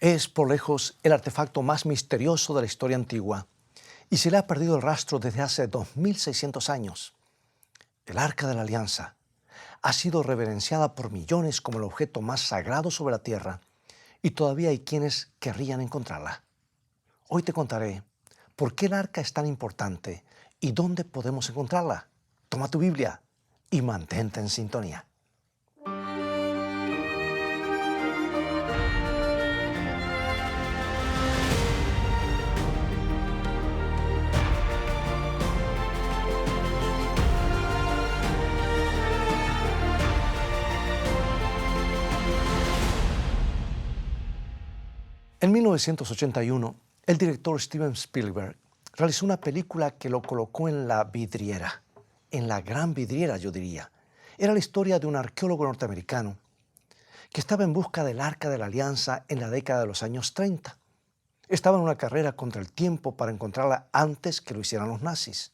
Es por lejos el artefacto más misterioso de la historia antigua y se le ha perdido el rastro desde hace 2600 años. El Arca de la Alianza ha sido reverenciada por millones como el objeto más sagrado sobre la tierra y todavía hay quienes querrían encontrarla. Hoy te contaré por qué el arca es tan importante y dónde podemos encontrarla. Toma tu Biblia y mantente en sintonía. En 1981, el director Steven Spielberg realizó una película que lo colocó en la vidriera, en la gran vidriera, yo diría. Era la historia de un arqueólogo norteamericano que estaba en busca del Arca de la Alianza en la década de los años 30. Estaba en una carrera contra el tiempo para encontrarla antes que lo hicieran los nazis.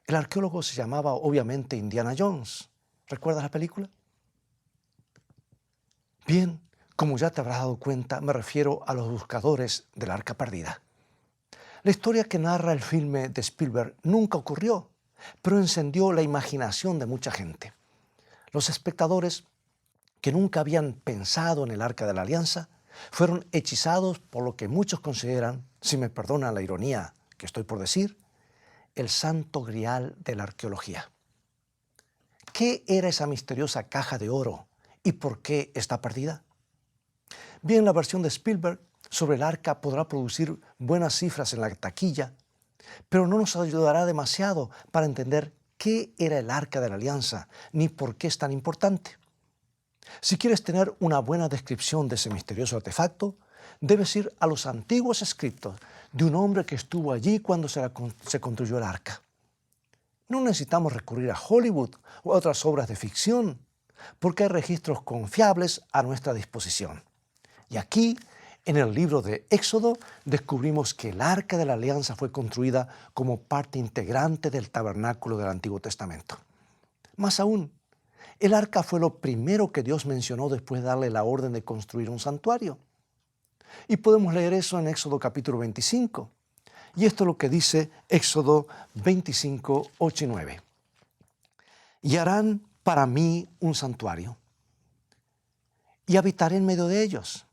El arqueólogo se llamaba obviamente Indiana Jones. ¿Recuerdas la película? Bien, como ya te habrás dado cuenta, me refiero a los buscadores del arca perdida. La historia que narra el filme de Spielberg nunca ocurrió, pero encendió la imaginación de mucha gente. Los espectadores que nunca habían pensado en el Arca de la Alianza fueron hechizados por lo que muchos consideran, si me perdonan la ironía que estoy por decir, el santo grial de la arqueología. ¿Qué era esa misteriosa caja de oro y por qué está perdida? Bien, la versión de Spielberg sobre el arca podrá producir buenas cifras en la taquilla, pero no nos ayudará demasiado para entender qué era el Arca de la Alianza ni por qué es tan importante. Si quieres tener una buena descripción de ese misterioso artefacto, debes ir a los antiguos escritos de un hombre que estuvo allí cuando se construyó el arca. No necesitamos recurrir a Hollywood o a otras obras de ficción, porque hay registros confiables a nuestra disposición. Y aquí, en el libro de Éxodo, descubrimos que el Arca de la Alianza fue construida como parte integrante del tabernáculo del Antiguo Testamento. Más aún, el arca fue lo primero que Dios mencionó después de darle la orden de construir un santuario. Y podemos leer eso en Éxodo capítulo 25. Y esto es lo que dice Éxodo 25, 8 y 9. Y harán para mí un santuario, y habitaré en medio de ellos.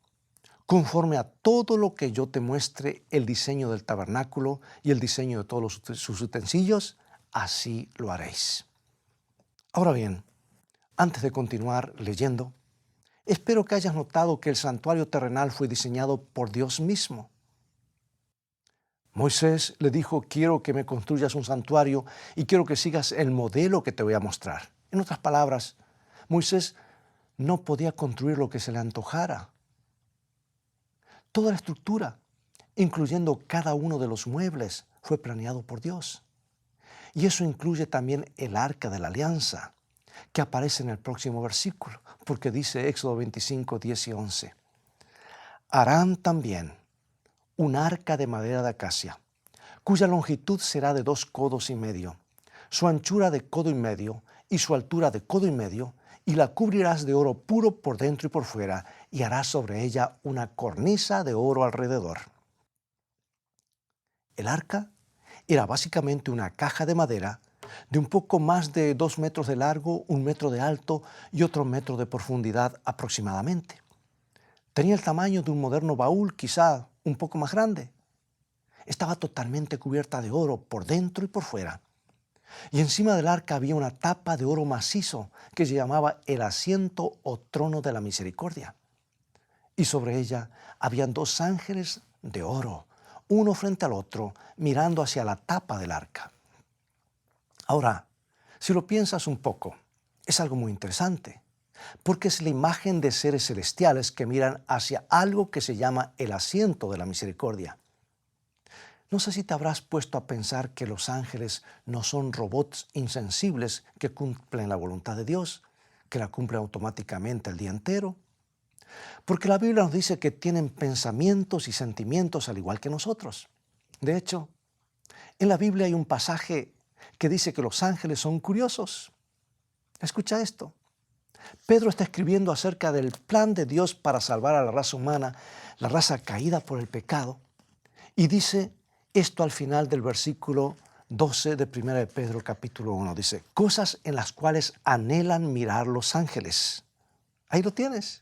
Conforme a todo lo que yo te muestre el diseño del tabernáculo y el diseño de todos sus utensilios, así lo haréis. Ahora bien, antes de continuar leyendo, espero que hayas notado que el santuario terrenal fue diseñado por Dios mismo. Moisés le dijo, quiero que me construyas un santuario y quiero que sigas el modelo que te voy a mostrar. En otras palabras, Moisés no podía construir lo que se le antojara. Toda la estructura, incluyendo cada uno de los muebles, fue planeado por Dios. Y eso incluye también el Arca de la Alianza, que aparece en el próximo versículo, porque dice Éxodo 25, 10 y 11. Harán también un arca de madera de acacia, cuya longitud será de 2 codos y medio, su anchura de codo y medio y su altura de codo y medio, y la cubrirás de oro puro por dentro y por fuera, y harás sobre ella una cornisa de oro alrededor. El arca era básicamente una caja de madera de un poco más de 2 metros de largo, 1 metro de alto y otro metro de profundidad aproximadamente. Tenía el tamaño de un moderno baúl, quizá un poco más grande. Estaba totalmente cubierta de oro por dentro y por fuera. Y encima del arca había una tapa de oro macizo que se llamaba el asiento o trono de la misericordia. Y sobre ella habían 2 ángeles de oro, uno frente al otro, mirando hacia la tapa del arca. Ahora, si lo piensas un poco, es algo muy interesante, porque es la imagen de seres celestiales que miran hacia algo que se llama el asiento de la misericordia. No sé si te habrás puesto a pensar que los ángeles no son robots insensibles que cumplen la voluntad de Dios, que la cumplen automáticamente el día entero. Porque la Biblia nos dice que tienen pensamientos y sentimientos al igual que nosotros. De hecho, en la Biblia hay un pasaje que dice que los ángeles son curiosos. Escucha esto. Pedro está escribiendo acerca del plan de Dios para salvar a la raza humana, la raza caída por el pecado, y dice esto al final del versículo 12 de 1 de Pedro capítulo 1. Dice, cosas en las cuales anhelan mirar los ángeles. Ahí lo tienes.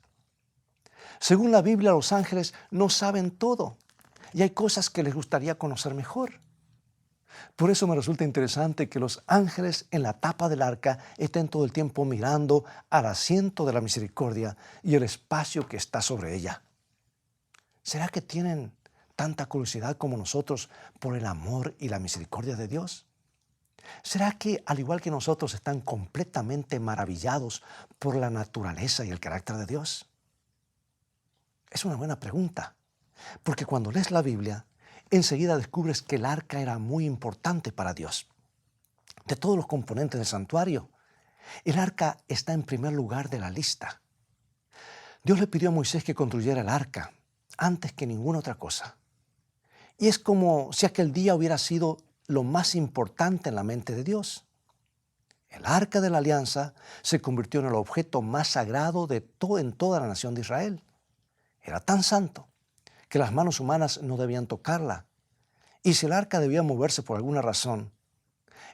Según la Biblia, los ángeles no saben todo y hay cosas que les gustaría conocer mejor. Por eso me resulta interesante que los ángeles en la tapa del arca estén todo el tiempo mirando al asiento de la misericordia y el espacio que está sobre ella. ¿Será que tienen tanta curiosidad como nosotros por el amor y la misericordia de Dios? ¿Será que, al igual que nosotros, están completamente maravillados por la naturaleza y el carácter de Dios? Es una buena pregunta, porque cuando lees la Biblia, enseguida descubres que el arca era muy importante para Dios. De todos los componentes del santuario, el arca está en primer lugar de la lista. Dios le pidió a Moisés que construyera el arca antes que ninguna otra cosa. Y es como si aquel día hubiera sido lo más importante en la mente de Dios. El arca de la alianza se convirtió en el objeto más sagrado en toda la nación de Israel. Era tan santo que las manos humanas no debían tocarla. Y si el arca debía moverse por alguna razón,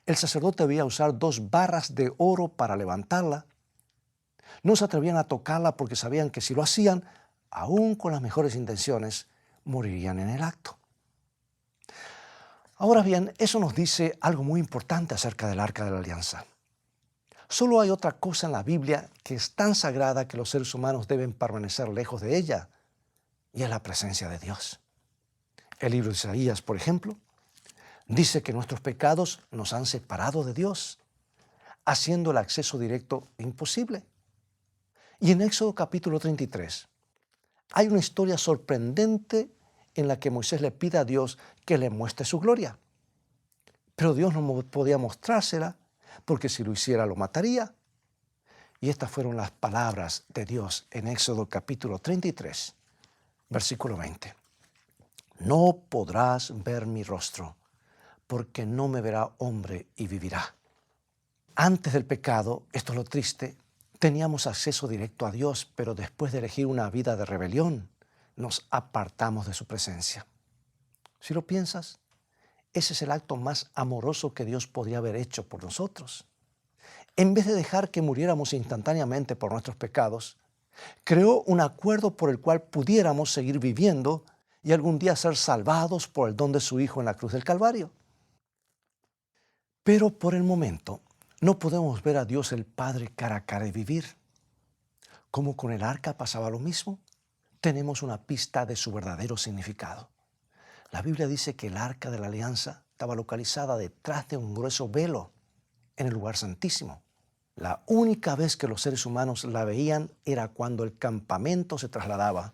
el sacerdote debía usar 2 barras de oro para levantarla. No se atrevían a tocarla porque sabían que si lo hacían, aún con las mejores intenciones, morirían en el acto. Ahora bien, eso nos dice algo muy importante acerca del arca de la alianza. Solo hay otra cosa en la Biblia que es tan sagrada que los seres humanos deben permanecer lejos de ella, y es la presencia de Dios. El libro de Isaías, por ejemplo, dice que nuestros pecados nos han separado de Dios, haciendo el acceso directo imposible. Y en Éxodo capítulo 33 hay una historia sorprendente en la que Moisés le pide a Dios que le muestre su gloria. Pero Dios no podía mostrársela porque si lo hiciera lo mataría. Y estas fueron las palabras de Dios en Éxodo capítulo 33, versículo 20. No podrás ver mi rostro, porque no me verá hombre y vivirá. Antes del pecado, esto es lo triste, teníamos acceso directo a Dios, pero después de elegir una vida de rebelión, nos apartamos de su presencia. Si lo piensas, ese es el acto más amoroso que Dios podría haber hecho por nosotros. En vez de dejar que muriéramos instantáneamente por nuestros pecados, creó un acuerdo por el cual pudiéramos seguir viviendo y algún día ser salvados por el don de su Hijo en la cruz del Calvario. Pero por el momento no podemos ver a Dios el Padre cara a cara y vivir. Como con el arca pasaba lo mismo, tenemos una pista de su verdadero significado. La Biblia dice que el arca de la alianza estaba localizada detrás de un grueso velo en el lugar santísimo. La única vez que los seres humanos la veían era cuando el campamento se trasladaba,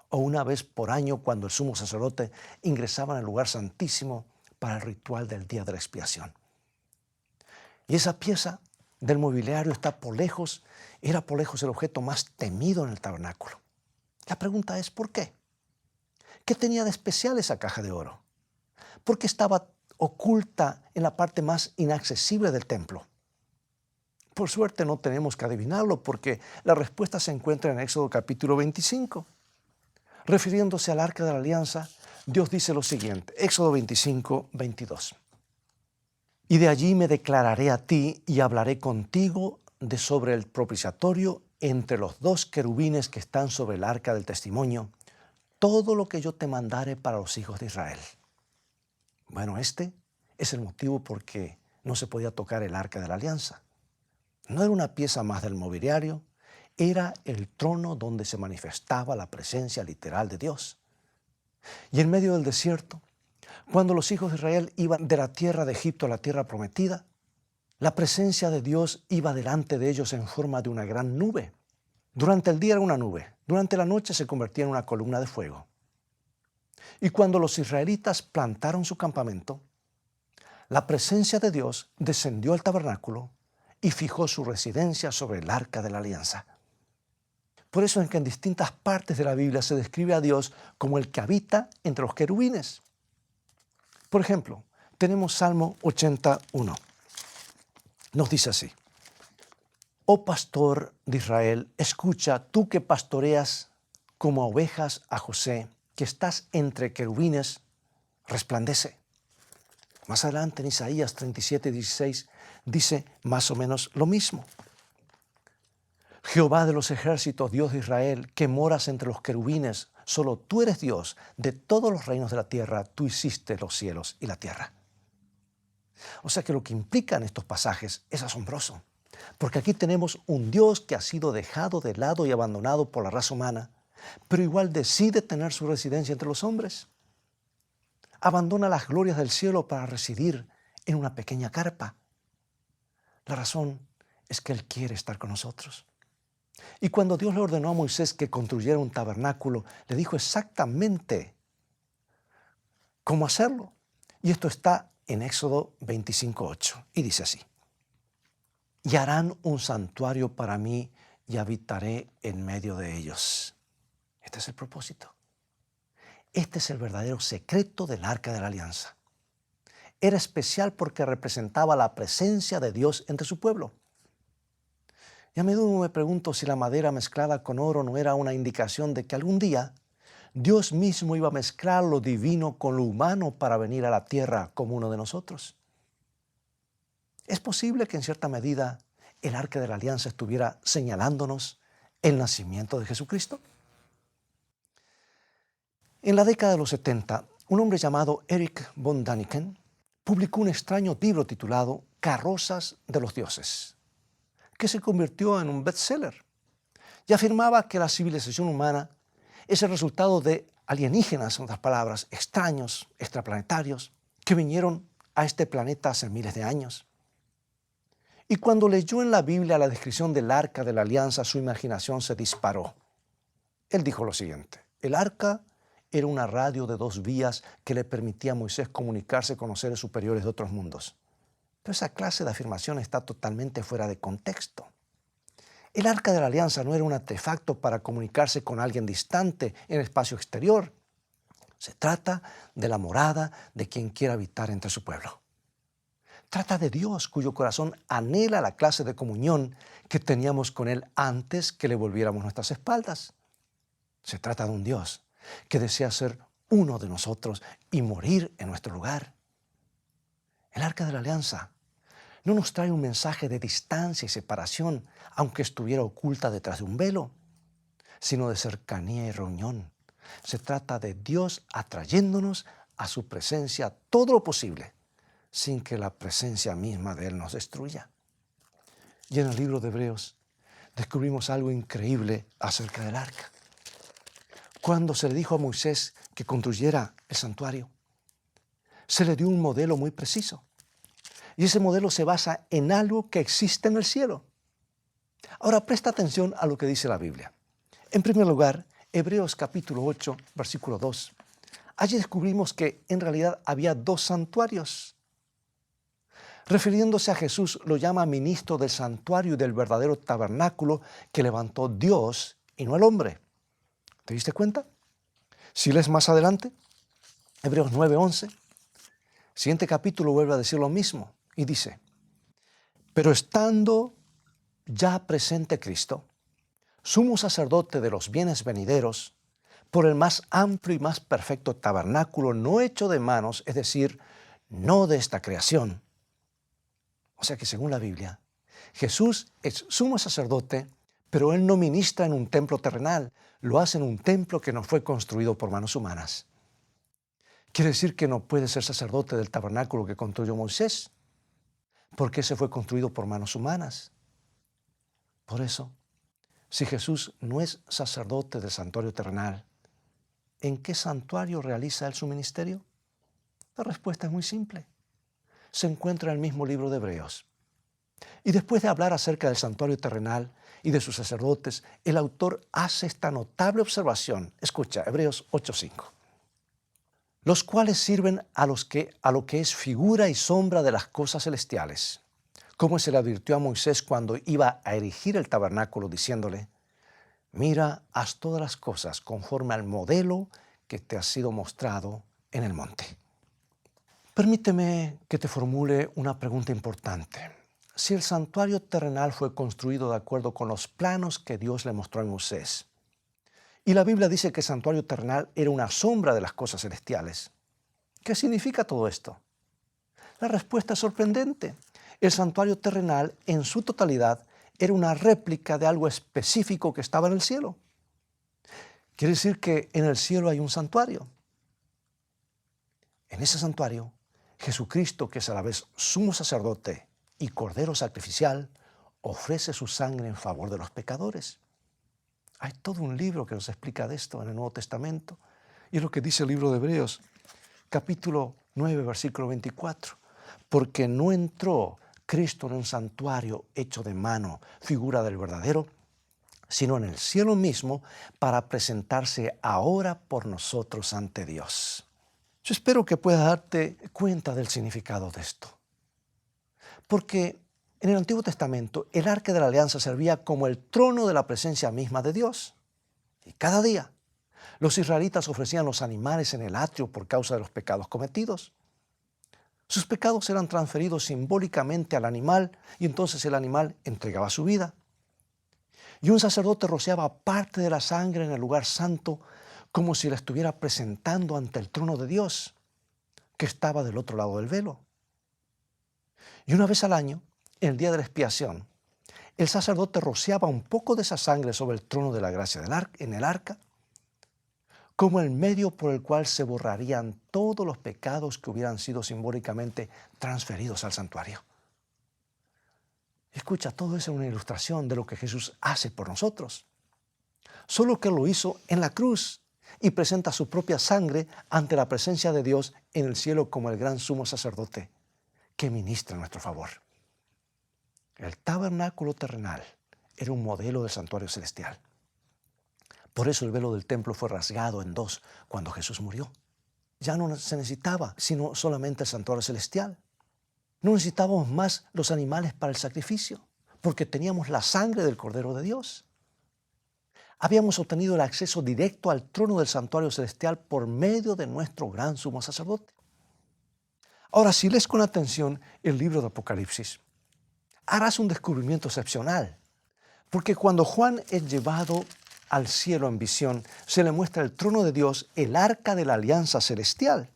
o una vez por año cuando el sumo sacerdote ingresaba en el lugar santísimo para el ritual del día de la expiación. Y esa pieza del mobiliario era por lejos el objeto más temido en el tabernáculo. La pregunta es, ¿por qué? ¿Qué tenía de especial esa caja de oro? ¿Por qué estaba oculta en la parte más inaccesible del templo? Por suerte no tenemos que adivinarlo porque la respuesta se encuentra en Éxodo capítulo 25. Refiriéndose al arca de la alianza, Dios dice lo siguiente, Éxodo 25, 22. Y de allí me declararé a ti y hablaré contigo de sobre el propiciatorio entre los 2 querubines que están sobre el arca del testimonio, todo lo que yo te mandare para los hijos de Israel. Bueno, este es el motivo por qué no se podía tocar el arca de la alianza. No era una pieza más del mobiliario, era el trono donde se manifestaba la presencia literal de Dios. Y en medio del desierto, cuando los hijos de Israel iban de la tierra de Egipto a la tierra prometida, la presencia de Dios iba delante de ellos en forma de una gran nube. Durante el día era una nube, durante la noche se convertía en una columna de fuego. Y cuando los israelitas plantaron su campamento, la presencia de Dios descendió al tabernáculo y fijó su residencia sobre el arca de la alianza. Por eso es que en distintas partes de la Biblia se describe a Dios como el que habita entre los querubines. Por ejemplo, tenemos Salmo 81. Nos dice así: Oh pastor de Israel, escucha, tú que pastoreas como ovejas a José, que estás entre querubines, resplandece. Más adelante en Isaías 37:16 dice más o menos lo mismo. Jehová de los ejércitos, Dios de Israel, que moras entre los querubines, solo tú eres Dios de todos los reinos de la tierra, tú hiciste los cielos y la tierra. O sea que lo que implican estos pasajes es asombroso, porque aquí tenemos un Dios que ha sido dejado de lado y abandonado por la raza humana, pero igual decide tener su residencia entre los hombres. Abandona las glorias del cielo para residir en una pequeña carpa. La razón es que Él quiere estar con nosotros. Y cuando Dios le ordenó a Moisés que construyera un tabernáculo, le dijo exactamente cómo hacerlo. Y esto está en Éxodo 25:8. Y dice así: y harán un santuario para mí y habitaré en medio de ellos. Este es el propósito. Este es el verdadero secreto del Arca de la Alianza. Era especial porque representaba la presencia de Dios entre su pueblo. Y a menudo me pregunto si la madera mezclada con oro no era una indicación de que algún día Dios mismo iba a mezclar lo divino con lo humano para venir a la tierra como uno de nosotros. Es posible que en cierta medida el Arca de la Alianza estuviera señalándonos el nacimiento de Jesucristo. En la década de los 70, un hombre llamado Erich von Däniken publicó un extraño libro titulado Carrozas de los Dioses, que se convirtió en un bestseller y afirmaba que la civilización humana es el resultado de alienígenas, en otras palabras, extraños, extraplanetarios, que vinieron a este planeta hace miles de años. Y cuando leyó en la Biblia la descripción del Arca de la Alianza, su imaginación se disparó. Él dijo lo siguiente: el arca era una radio de 2 vías que le permitía a Moisés comunicarse con los seres superiores de otros mundos. Pero esa clase de afirmación está totalmente fuera de contexto. El Arca de la Alianza no era un artefacto para comunicarse con alguien distante en el espacio exterior. Se trata de la morada de quien quiera habitar entre su pueblo. Trata de Dios, cuyo corazón anhela la clase de comunión que teníamos con Él antes que le volviéramos nuestras espaldas. Se trata de un Dios que desea ser uno de nosotros y morir en nuestro lugar. El Arca de la Alianza no nos trae un mensaje de distancia y separación, aunque estuviera oculta detrás de un velo, sino de cercanía y reunión. Se trata de Dios atrayéndonos a su presencia todo lo posible, sin que la presencia misma de Él nos destruya. Y en el libro de Hebreos descubrimos algo increíble acerca del arca. Cuando se le dijo a Moisés que construyera el santuario, se le dio un modelo muy preciso. Y ese modelo se basa en algo que existe en el cielo. Ahora presta atención a lo que dice la Biblia. En primer lugar, Hebreos capítulo 8, versículo 2. Allí descubrimos que en realidad había 2 santuarios. Refiriéndose a Jesús, lo llama ministro del santuario y del verdadero tabernáculo que levantó Dios y no el hombre. ¿Te diste cuenta? Si lees más adelante, Hebreos 9:11, siguiente capítulo vuelve a decir lo mismo y dice: pero estando ya presente Cristo, sumo sacerdote de los bienes venideros, por el más amplio y más perfecto tabernáculo no hecho de manos, es decir, no de esta creación. O sea que según la Biblia, Jesús es sumo sacerdote, pero Él no ministra en un templo terrenal, lo hace en un templo que no fue construido por manos humanas. Quiere decir que no puede ser sacerdote del tabernáculo que construyó Moisés, porque ese fue construido por manos humanas. Por eso, si Jesús no es sacerdote del santuario terrenal, ¿en qué santuario realiza Él su ministerio? La respuesta es muy simple. Se encuentra en el mismo libro de Hebreos. Y después de hablar acerca del santuario terrenal y de sus sacerdotes, el autor hace esta notable observación. Escucha, Hebreos 8:5. Los cuales sirven a lo que es figura y sombra de las cosas celestiales, como se le advirtió a Moisés cuando iba a erigir el tabernáculo, diciéndole: mira, haz todas las cosas conforme al modelo que te ha sido mostrado en el monte. Permíteme que te formule una pregunta importante. si el santuario terrenal fue construido de acuerdo con los planos que Dios le mostró a Moisés, y la Biblia dice que el santuario terrenal era una sombra de las cosas celestiales, ¿qué significa todo esto? La respuesta es sorprendente. El santuario terrenal, en su totalidad, era una réplica de algo específico que estaba en el cielo. Quiere decir que en el cielo hay un santuario. En ese santuario, Jesucristo, que es a la vez sumo sacerdote y cordero sacrificial, ofrece su sangre en favor de los pecadores. Hay todo un libro que nos explica de esto en el Nuevo Testamento. Y es lo que dice el libro de Hebreos, capítulo 9, versículo 24. Porque no entró Cristo en un santuario hecho de mano, figura del verdadero, sino en el cielo mismo para presentarse ahora por nosotros ante Dios. Yo espero que puedas darte cuenta del significado de esto. Porque en el Antiguo Testamento el arca de la alianza servía como el trono de la presencia misma de Dios. Y cada día los israelitas ofrecían los animales en el atrio por causa de los pecados cometidos. Sus pecados eran transferidos simbólicamente al animal y entonces el animal entregaba su vida. Y un sacerdote rociaba parte de la sangre en el lugar santo como si la estuviera presentando ante el trono de Dios, que estaba del otro lado del velo. Y una vez al año, en el día de la expiación, el sacerdote rociaba un poco de esa sangre sobre el trono de la gracia en el arca, como el medio por el cual se borrarían todos los pecados que hubieran sido simbólicamente transferidos al santuario. Escucha, todo eso es una ilustración de lo que Jesús hace por nosotros. Solo que lo hizo en la cruz y presenta su propia sangre ante la presencia de Dios en el cielo como el gran sumo sacerdote que ministra en nuestro favor. El tabernáculo terrenal era un modelo del santuario celestial. Por eso el velo del templo fue rasgado en dos cuando Jesús murió. Ya no se necesitaba sino solamente el santuario celestial. No necesitábamos más los animales para el sacrificio, porque teníamos la sangre del Cordero de Dios. Habíamos obtenido el acceso directo al trono del santuario celestial por medio de nuestro gran sumo sacerdote. Ahora, si lees con atención el libro de Apocalipsis, harás un descubrimiento excepcional, porque cuando Juan es llevado al cielo en visión, se le muestra el trono de Dios, el arca de la alianza celestial.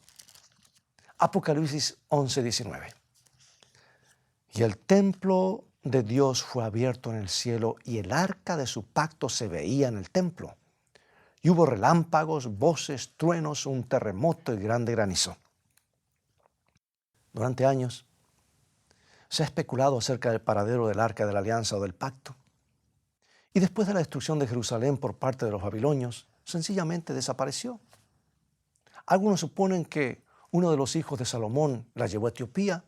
Apocalipsis 11:19. Y el templo de Dios fue abierto en el cielo y el arca de su pacto se veía en el templo. Y hubo relámpagos, voces, truenos, un terremoto y grande granizo. Durante años se ha especulado acerca del paradero del arca de la alianza o del pacto. Y después de la destrucción de Jerusalén por parte de los babilonios, sencillamente desapareció. Algunos suponen que uno de los hijos de Salomón la llevó a Etiopía.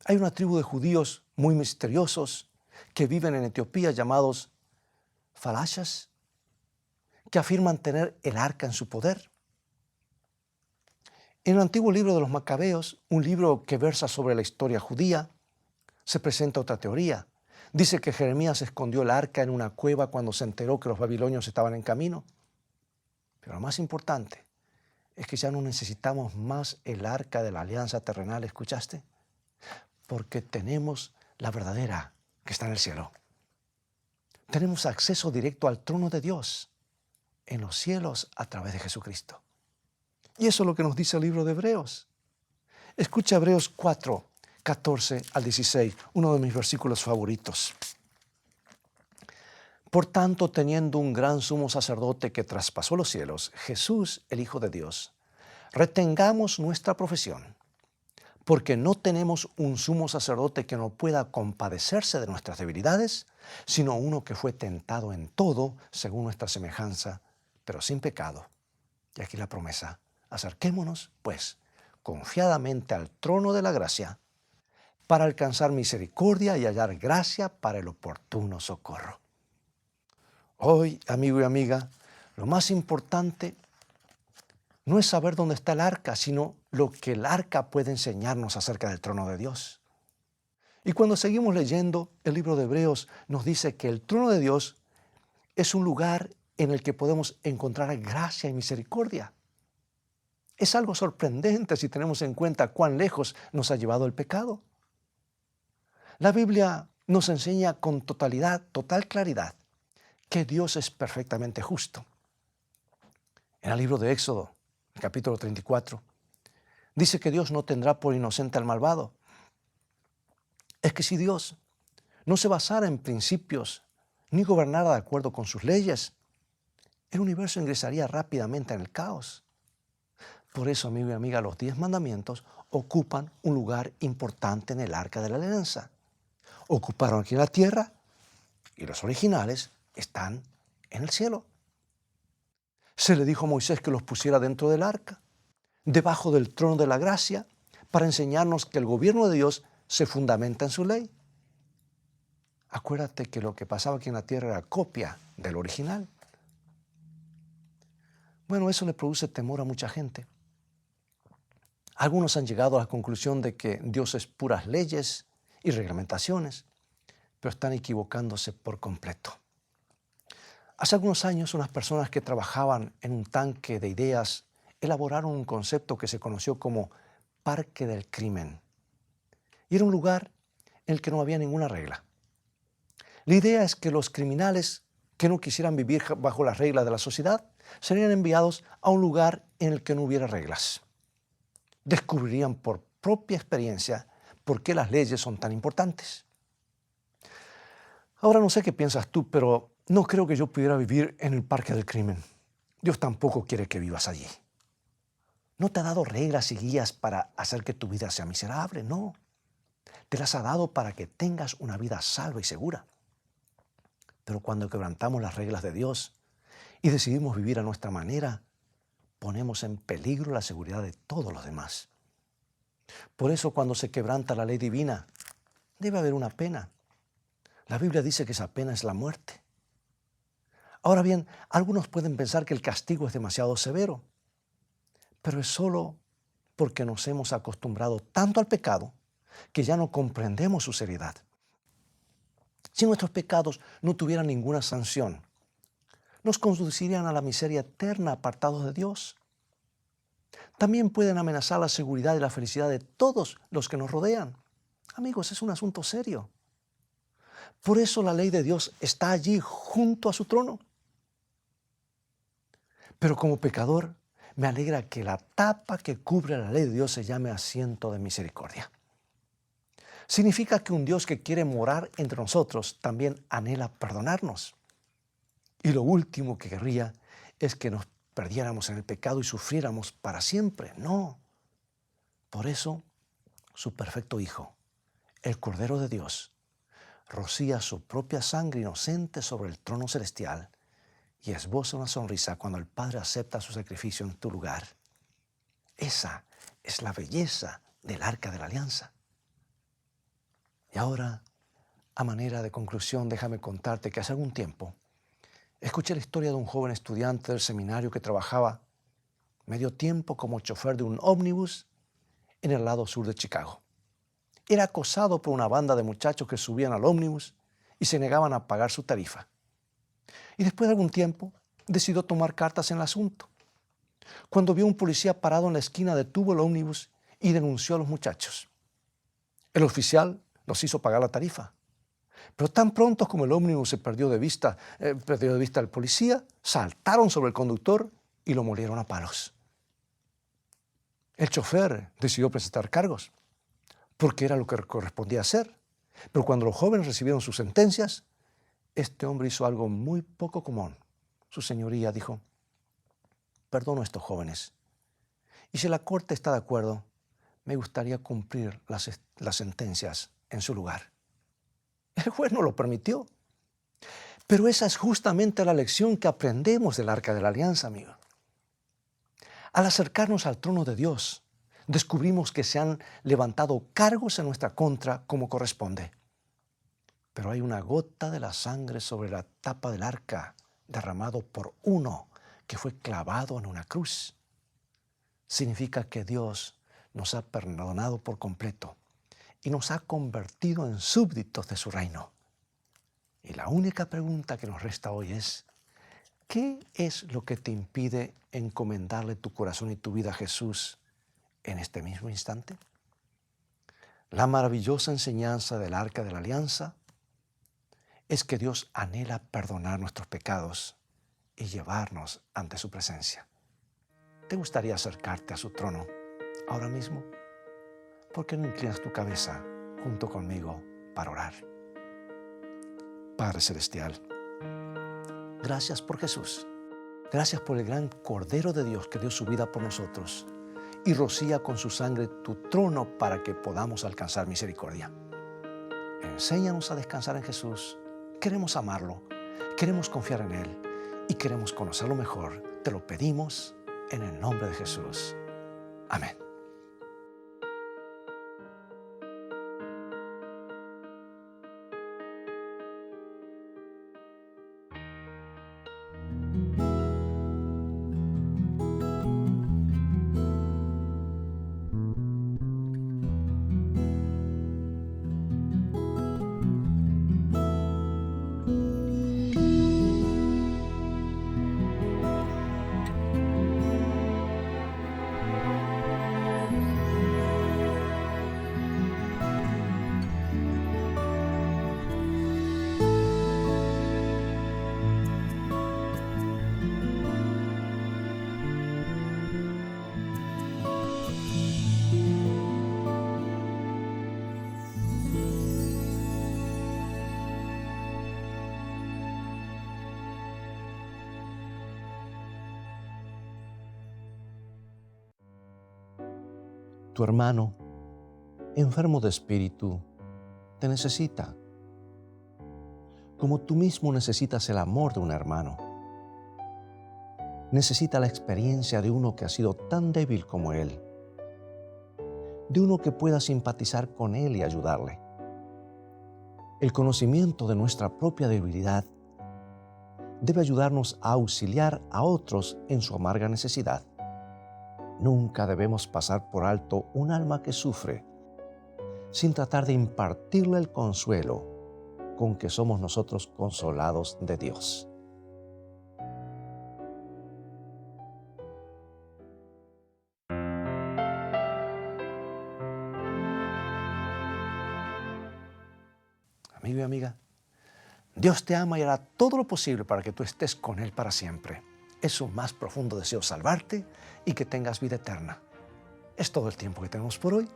Hay una tribu de judíos muy misteriosos que viven en Etiopía llamados falashas, que afirman tener el arca en su poder. En el antiguo libro de los Macabeos, un libro que versa sobre la historia judía, se presenta otra teoría. Dice que Jeremías escondió el arca en una cueva cuando se enteró que los babilonios estaban en camino. Pero lo más importante es que ya no necesitamos más el arca de la alianza terrenal, ¿escuchaste? Porque tenemos la verdadera que está en el cielo. Tenemos acceso directo al trono de Dios en los cielos a través de Jesucristo. Y eso es lo que nos dice el libro de Hebreos. Escucha Hebreos 4, 14 al 16, uno de mis versículos favoritos. Por tanto, teniendo un gran sumo sacerdote que traspasó los cielos, Jesús, el Hijo de Dios, retengamos nuestra profesión, porque no tenemos un sumo sacerdote que no pueda compadecerse de nuestras debilidades, sino uno que fue tentado en todo según nuestra semejanza, pero sin pecado. Y aquí la promesa: acerquémonos, pues, confiadamente al trono de la gracia, para alcanzar misericordia y hallar gracia para el oportuno socorro. Hoy, amigo y amiga, lo más importante no es saber dónde está el arca, sino lo que el arca puede enseñarnos acerca del trono de Dios. Y cuando seguimos leyendo, el libro de Hebreos nos dice que el trono de Dios es un lugar en el que podemos encontrar gracia y misericordia. Es algo sorprendente si tenemos en cuenta cuán lejos nos ha llevado el pecado. La Biblia nos enseña con total claridad, que Dios es perfectamente justo. En el libro de Éxodo, el capítulo 34, dice que Dios no tendrá por inocente al malvado. Es que si Dios no se basara en principios ni gobernara de acuerdo con sus leyes, el universo ingresaría rápidamente en el caos. Por eso, amigo y amiga, los 10 mandamientos ocupan un lugar importante en el Arca de la Alianza. Ocuparon aquí en la tierra y los originales están en el cielo. Se le dijo a Moisés que los pusiera dentro del arca, debajo del trono de la gracia, para enseñarnos que el gobierno de Dios se fundamenta en su ley. Acuérdate que lo que pasaba aquí en la tierra era copia del original. Bueno, eso le produce temor a mucha gente. Algunos han llegado a la conclusión de que Dios es puras leyes y reglamentaciones, pero están equivocándose por completo. Hace algunos años, unas personas que trabajaban en un tanque de ideas elaboraron un concepto que se conoció como Parque del Crimen. Y era un lugar en el que no había ninguna regla. La idea es que los criminales que no quisieran vivir bajo las reglas de la sociedad serían enviados a un lugar en el que no hubiera reglas. Descubrirían por propia experiencia por qué las leyes son tan importantes. Ahora no sé qué piensas tú, pero no creo que yo pudiera vivir en el Parque del Crimen. Dios tampoco quiere que vivas allí. No te ha dado reglas y guías para hacer que tu vida sea miserable, no. Te las ha dado para que tengas una vida salva y segura. Pero cuando quebrantamos las reglas de Dios y decidimos vivir a nuestra manera, ponemos en peligro la seguridad de todos los demás. Por eso, cuando se quebranta la ley divina, debe haber una pena. La Biblia dice que esa pena es la muerte. Ahora bien, algunos pueden pensar que el castigo es demasiado severo, pero es solo porque nos hemos acostumbrado tanto al pecado que ya no comprendemos su seriedad. Si nuestros pecados no tuvieran ninguna sanción, nos conducirían a la miseria eterna apartados de Dios. También pueden amenazar la seguridad y la felicidad de todos los que nos rodean. Amigos, es un asunto serio. Por eso la ley de Dios está allí junto a su trono. Pero como pecador, me alegra que la tapa que cubre la ley de Dios se llame asiento de misericordia. Significa que un Dios que quiere morar entre nosotros también anhela perdonarnos. Y lo último que querría es que nos perdiéramos en el pecado y sufriéramos para siempre. No. Por eso, su perfecto Hijo, el Cordero de Dios, rocía su propia sangre inocente sobre el trono celestial y esboza una sonrisa cuando el Padre acepta su sacrificio en tu lugar. Esa es la belleza del Arca de la Alianza. Y ahora, a manera de conclusión, déjame contarte que hace algún tiempo escuché la historia de un joven estudiante del seminario que trabajaba medio tiempo como chofer de un ómnibus en el lado sur de Chicago. Era acosado por una banda de muchachos que subían al ómnibus y se negaban a pagar su tarifa. Y después de algún tiempo, decidió tomar cartas en el asunto. Cuando vio un policía parado en la esquina, detuvo el ómnibus y denunció a los muchachos. El oficial los hizo pagar la tarifa. Pero tan pronto como el ómnibus se perdió de vista al policía, saltaron sobre el conductor y lo molieron a palos. El chofer decidió presentar cargos, porque era lo que correspondía hacer. Pero cuando los jóvenes recibieron sus sentencias, este hombre hizo algo muy poco común. Su señoría dijo: perdono a estos jóvenes, y si la corte está de acuerdo, me gustaría cumplir las sentencias en su lugar. El juez no lo permitió. Pero esa es justamente la lección que aprendemos del Arca de la Alianza, amigo. Al acercarnos al trono de Dios, descubrimos que se han levantado cargos en nuestra contra como corresponde. Pero hay una gota de la sangre sobre la tapa del arca, derramado por uno que fue clavado en una cruz. Significa que Dios nos ha perdonado por completo y nos ha convertido en súbditos de su reino. Y la única pregunta que nos resta hoy es: ¿qué es lo que te impide encomendarle tu corazón y tu vida a Jesús en este mismo instante? La maravillosa enseñanza del Arca de la Alianza es que Dios anhela perdonar nuestros pecados y llevarnos ante su presencia. ¿Te gustaría acercarte a su trono ahora mismo? ¿Por qué no inclinas tu cabeza junto conmigo para orar? Padre Celestial, gracias por Jesús. Gracias por el gran Cordero de Dios que dio su vida por nosotros y rocía con su sangre tu trono para que podamos alcanzar misericordia. Enséñanos a descansar en Jesús. Queremos amarlo, queremos confiar en Él y queremos conocerlo mejor. Te lo pedimos en el nombre de Jesús. Amén. Tu hermano, enfermo de espíritu, te necesita, como tú mismo necesitas el amor de un hermano. Necesita la experiencia de uno que ha sido tan débil como él, de uno que pueda simpatizar con él y ayudarle. El conocimiento de nuestra propia debilidad debe ayudarnos a auxiliar a otros en su amarga necesidad. Nunca debemos pasar por alto un alma que sufre sin tratar de impartirle el consuelo con que somos nosotros consolados de Dios. Amigo y amiga, Dios te ama y hará todo lo posible para que tú estés con Él para siempre. Es su más profundo deseo salvarte y que tengas vida eterna. Es todo el tiempo que tenemos por hoy.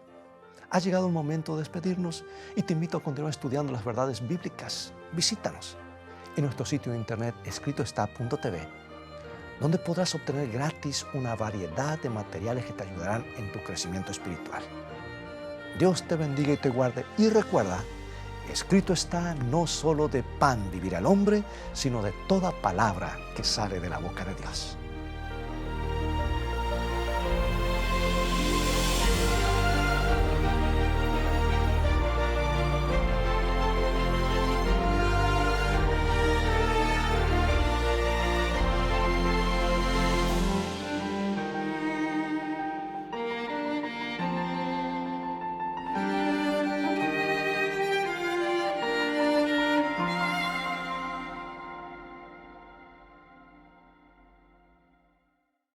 Ha llegado el momento de despedirnos y te invito a continuar estudiando las verdades bíblicas. Visítanos en nuestro sitio de internet escritoestá.tv, donde podrás obtener gratis una variedad de materiales que te ayudarán en tu crecimiento espiritual. Dios te bendiga y te guarde, y recuerda, escrito está, no solo de pan vivirá el hombre, sino de toda palabra que sale de la boca de Dios.